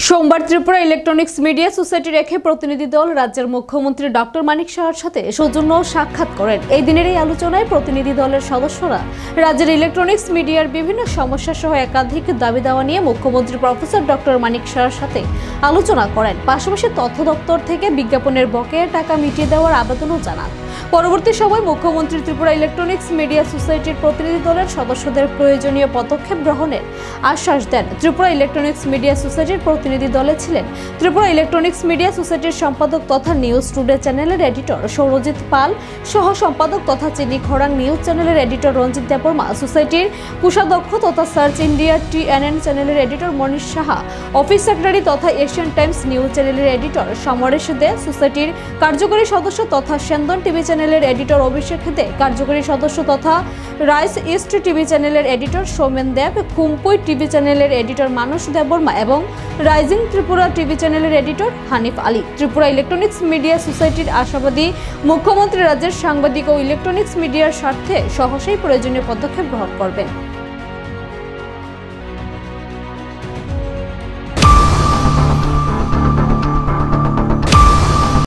সোমবার Tripura electronics media society রেখে প্রতিনিধি দল রাজ্যের মুখ্যমন্ত্রী ডক্টর মানিক সাহার সাথে সৌজন্য সাক্ষাৎ করেন। এই দিনের এই আলোচনায় প্রতিনিধি দলের সদস্যরা রাজ্যের ইলেকট্রনিক্স মিডিয়ার বিভিন্ন সমস্যা সহ একাধিক দাবি দেওয়া নিয়ে মুখ্যমন্ত্রী প্রফেসর ডক্টর মানিক সাহার সাথে আলোচনা করেন। পাশাপাশি তথ্য দপ্তর থেকে বিজ্ঞাপনের বকেয়া টাকা মিটিয়ে দেওয়ার আবেদনও জানান। পরবর্তী সময় মুখ্যমন্ত্রী ত্রিপুরা ইলেকট্রনিক্স মিডিয়া সোসাইটির প্রতিনিধি দলের সদস্যদের প্রয়োজনীয় পদক্ষেপ গ্রহণের আশ্বাস দেন। ত্রিপুরা ইলেকট্রনিক্স মিডিয়া সোসাইটির প্রতিনিধি দলে ছিলেন ত্রিপুরা ইলেকট্রনিক্স মিডিয়া সোসাইটির সম্পাদক তথা নিউজ টুডে চ্যানেলের এডিটর সৌরজিৎ পাল, সহ সম্পাদক তথা চিনি খরাং নিউজ চ্যানেলের এডিটর রঞ্জিত দেববর্মা, সোসাইটির কোষাধ্যক্ষ তথা সার্চ ইন্ডিয়া TNN চ্যানেলের এডিটর মনীষ সাহা, অফিস সেক্রেটারি তথা এশিয়ান টাইমস নিউজ চ্যানেলের এডিটর সমরেশ দে, সোসাইটির কার্যকরী সদস্য তথা সেন্দন টিভি চ্যানেলের এডিটর অভিষেক দে, কার্যকরী সদস্য তথা রাইস ইস্ট টিভি চ্যানেলের এডিটর সৌমেন দেব, খুমপুই টিভি চ্যানেলের এডিটর মানস দেববর্মা এবং রাইজিং ত্রিপুরা টিভি চ্যানেলের editor Hanif Ali. Tripura electronics media সোসাইটির আশাবাদী মুখ্যমন্ত্রী রাজ্যের সাংবাদিক ও ইলেকট্রনিক্স মিডিয়ার স্বার্থে সহসাই প্রয়োজনীয় পদক্ষেপ গ্রহণ করবেন।